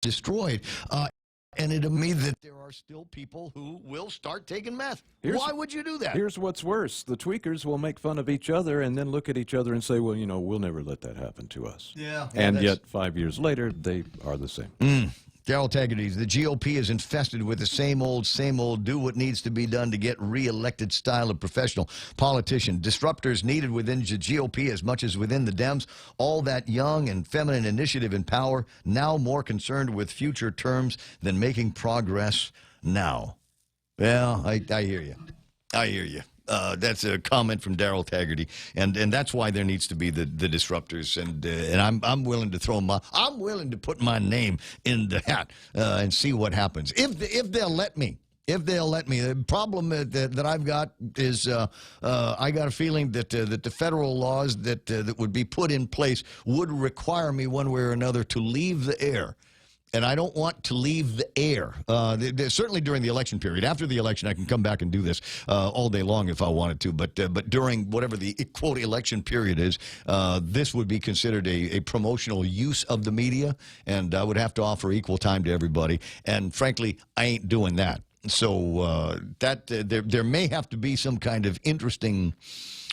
destroyed. And it amazed me that there are still people who will start taking meth. Why would you do that? Here's what's worse. The tweakers will make fun of each other and then look at each other and say, well, we'll never let that happen to us. Yeah. And yet 5 years later, they are the same. Daryl Taggarty, the GOP is infested with the same old, do what needs to be done to get reelected style of professional politician. Disruptors needed within the GOP as much as within the Dems. All that young and feminine initiative and power, now more concerned with future terms than making progress now. Well, I hear you. I hear you. That's a comment from Daryl Taggarty, and that's why there needs to be the disruptors, and I'm willing to I'm willing to put my name in the hat and see what happens if they'll let me. If they'll let me. The problem that I've got is I got a feeling that the federal laws that would be put in place would require me one way or another to leave the air. And I don't want to leave the air, certainly during the election period. After the election, I can come back and do this all day long if I wanted to. But during whatever the, quote, election period is, this would be considered a promotional use of the media, and I would have to offer equal time to everybody. And frankly, I ain't doing that. So there may have to be some kind of interesting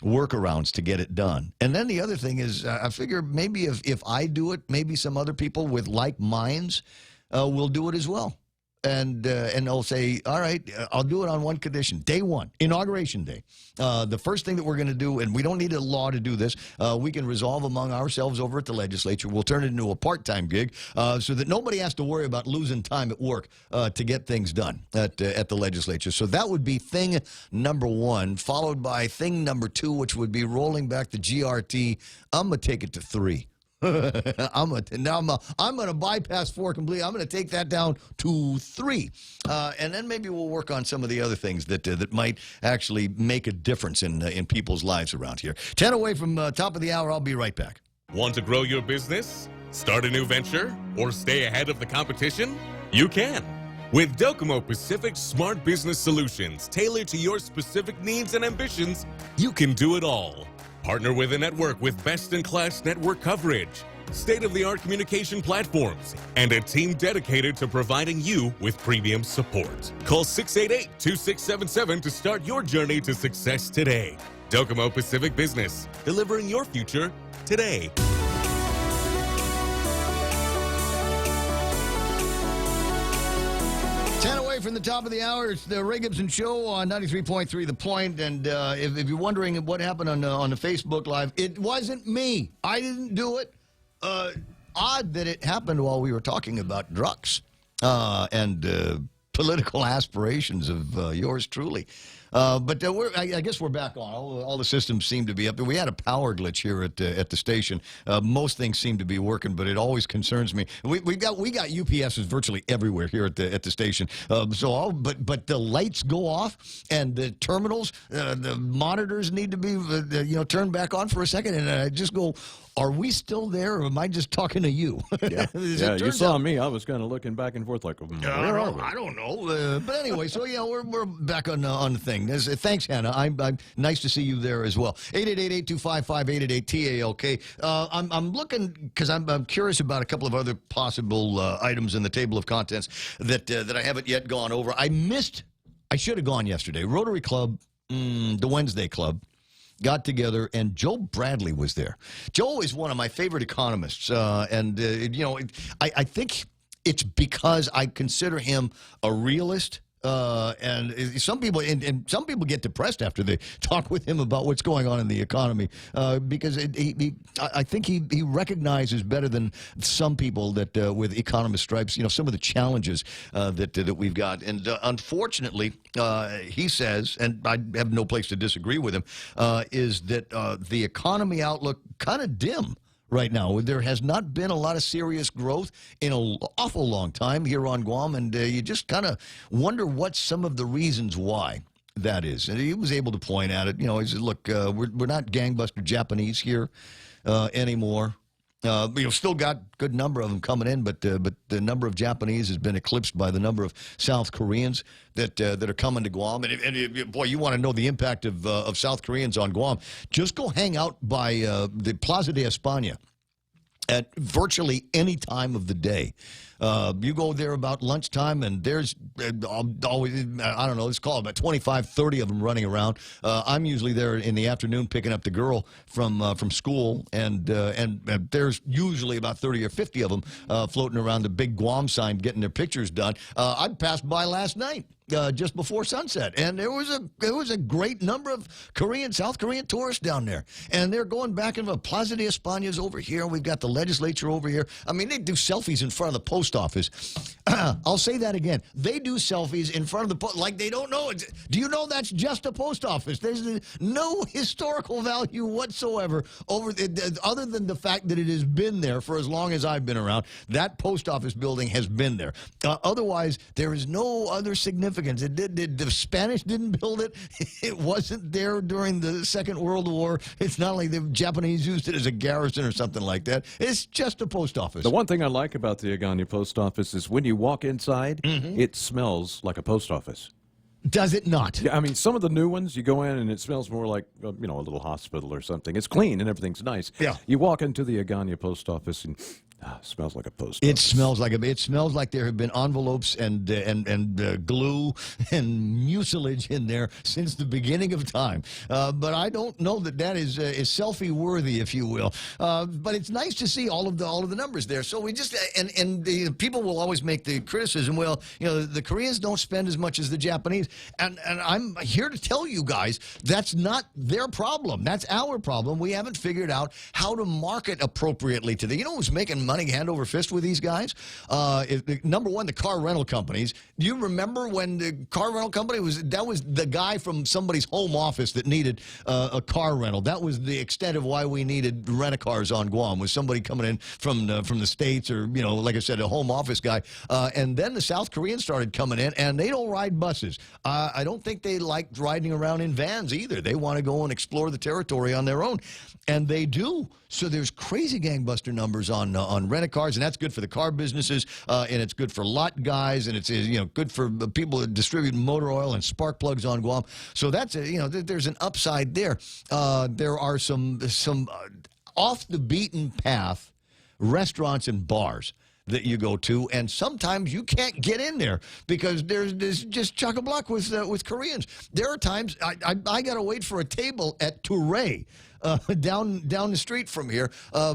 workarounds to get it done. And then the other thing is, I figure maybe if I do it, maybe some other people with like minds will do it as well. And they'll say, all right, I'll do it on one condition. Day one, Inauguration Day. The first thing that we're going to do, and we don't need a law to do this, we can resolve among ourselves over at the legislature. We'll turn it into a part-time gig so that nobody has to worry about losing time at work to get things done at the legislature. So that would be thing number one, followed by thing number two, which would be rolling back the GRT. I'm going to take it to 3. I'm going to bypass 4 completely. I'm going to take that down to 3, and then maybe we'll work on some of the other things that might actually make a difference in people's lives around here. 10 away from top of the hour. I'll be right back. Want to grow your business, start a new venture, or stay ahead of the competition? You can. With Docomo Pacific Smart Business Solutions tailored to your specific needs and ambitions, you can do it all. Partner with a network with best-in-class network coverage, state-of-the-art communication platforms, and a team dedicated to providing you with premium support. Call 688-2677 to start your journey to success today. Docomo Pacific Business, delivering your future today. From the top of the hour, it's the Ray Gibson Show on 93.3 The Point. And if you're wondering what happened on the Facebook Live, it wasn't me. I didn't do it. Odd that it happened while we were talking about drugs and political aspirations of yours truly. But I guess we're back on. All the systems seem to be up. We had a power glitch here at the station. Most things seem to be working, but it always concerns me. We got UPSs virtually everywhere here at the station. But the lights go off, and the terminals, the monitors need to be turned back on for a second, and I just go, are we still there, or am I just talking to you? Yeah, you saw me. I was kind of looking back and forth like, where are we? I don't know. But anyway, so yeah, we're back on the thing. Thanks, Hannah. I'm nice to see you there as well. 888-825-5888-TALK. I'm looking because I'm curious about a couple of other possible items in the table of contents that I haven't yet gone over. I should have gone yesterday. Rotary Club, the Wednesday Club, got together, and Joe Bradley was there. Joe is one of my favorite economists, I think it's because I consider him a realist. And some people get depressed after they talk with him about what's going on in the economy because I think he recognizes better than some people that with economist stripes, some of the challenges that we've got. And unfortunately, he says, and I have no place to disagree with him, is that the economy outlook kind of dim right now. There has not been a lot of serious growth in an awful long time here on Guam, and you just kind of wonder what some of the reasons why that is. And he was able to point at it. He said, look, we're not gangbuster Japanese here anymore. Still got a good number of them coming in, but the number of Japanese has been eclipsed by the number of South Koreans that are coming to Guam. And boy, you want to know the impact of South Koreans on Guam. Just go hang out by the Plaza de España at virtually any time of the day. You go there about lunchtime, and there's always, I don't know, let's call it about 25, 30 of them running around. I'm usually there in the afternoon picking up the girl from school, and there's usually about 30 or 50 of them floating around the big Guam sign getting their pictures done. I passed by last night. Just before sunset, and there was a great number of South Korean tourists down there, and they're going back into Plaza de España's over here. We've got the legislature over here. I mean, they do selfies in front of the post office. I'll say that again. They do selfies in front of the post, like they don't know it. Do you know that's just a post office? There's no historical value whatsoever other than the fact that it has been there for as long as I've been around. That post office building has been there. Otherwise, there is no other significance. The Spanish didn't build it. It wasn't there during the Second World War. It's not like the Japanese used it as a garrison or something like that. It's just a post office. The one thing I like about the Agana post office is when you walk inside, it smells like a post office. Does it not? Yeah, I mean, some of the new ones, you go in and it smells more like, a little hospital or something. It's clean and everything's nice. Yeah. You walk into the Agana post office and it smells like a post It office. smells like there have been envelopes and glue and mucilage in there since the beginning of time. But I don't know that is selfie worthy, if you will. But it's nice to see all of the numbers there. So we just and the people will always make the criticism. Well, the Koreans don't spend as much as the Japanese, and I'm here to tell you guys that's not their problem. That's our problem. We haven't figured out how to market appropriately to them. You know who's making money hand over fist with these guys? Number one, the car rental companies. Do you remember when the car rental company was the guy from somebody's home office that needed a car rental? That was the extent of why we needed rent-a-cars on Guam, was somebody coming in from the States, or like I said, a home office guy. And then the South Koreans started coming in, and they don't ride buses. I don't think they like riding around in vans either. They want to go and explore the territory on their own, and they do. So there's crazy gangbuster numbers on rent-a-cars, and that's good for the car businesses, and it's good for lot guys, and it's good for people that distribute motor oil and spark plugs on Guam. So that's there's an upside there. There are some off the beaten path restaurants and bars that you go to, and sometimes you can't get in there because there's just chock-a-block with Koreans. There are times I got to wait for a table at Touré. Down the street from here,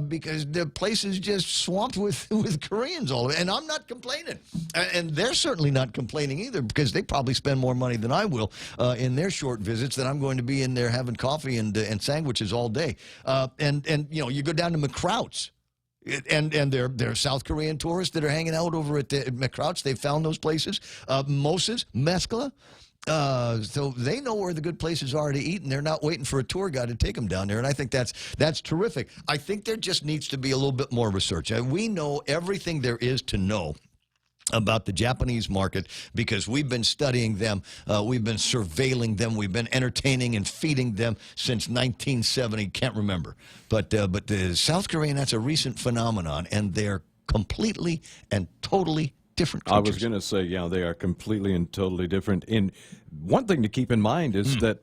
because the place is just swamped with Koreans all over. And I'm not complaining, and they're certainly not complaining either, because they probably spend more money than I will in their short visits that I'm going to be in there having coffee and sandwiches all day. And you go down to McCrout's. And they're South Korean tourists that are hanging out over at McCrout's. They've found those places. Moses, Mescla. So they know where the good places are to eat, and they're not waiting for a tour guide to take them down there. And I think that's terrific. I think there just needs to be a little bit more research. We know everything there is to know about the Japanese market because we've been studying them, we've been surveilling them, we've been entertaining and feeding them since 1970. Can't remember, but the South Korean, that's a recent phenomenon, and they're completely and totally different cultures. I was going to say, yeah, they are completely and totally different. And one thing to keep in mind is that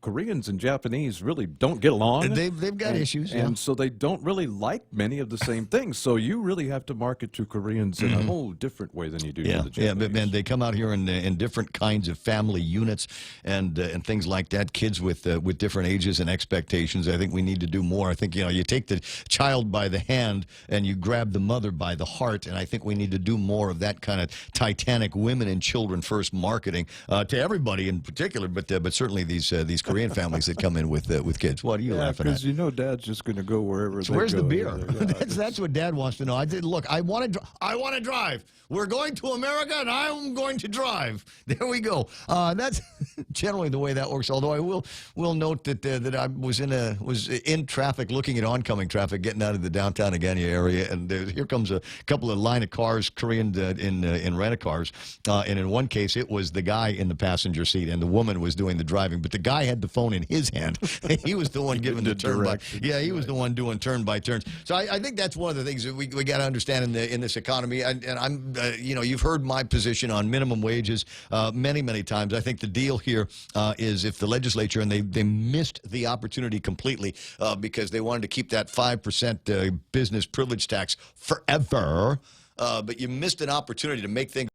Koreans and Japanese really don't get along. They've got issues, and so they don't really like many of the same things. So you really have to market to Koreans in a whole different way than you do to the Japanese. Yeah, but man, they come out here in different kinds of family units and things like that. Kids with different ages and expectations. I think we need to do more. I think you take the child by the hand and you grab the mother by the heart, and I think we need to do more of that kind of Titanic women and children first marketing to everybody in particular, but certainly these Korean families that come in with kids. What are you laughing at? Because Dad's just going to go wherever. So they where's go. the beer? Yeah. That's what Dad wants to know. I did. Look, I want to drive. We're going to America, and I'm going to drive. There we go. That's generally the way that works. Although I will note that I was in traffic, looking at oncoming traffic, getting out of the downtown Agana area, and here comes a couple of line of cars, Korean in rent-a-cars, and in one case it was the guy in the passenger seat, and the woman was doing the driving, but the guy had the phone in his hand. He was the one giving the turn by. Yeah, he was the one doing turn by turns. So I think that's one of the things that we got to understand in this economy. And I'm you've heard my position on minimum wages many times. I think the deal here is if the legislature, and they missed the opportunity completely because they wanted to keep that 5% business privilege tax forever. but you missed an opportunity to make things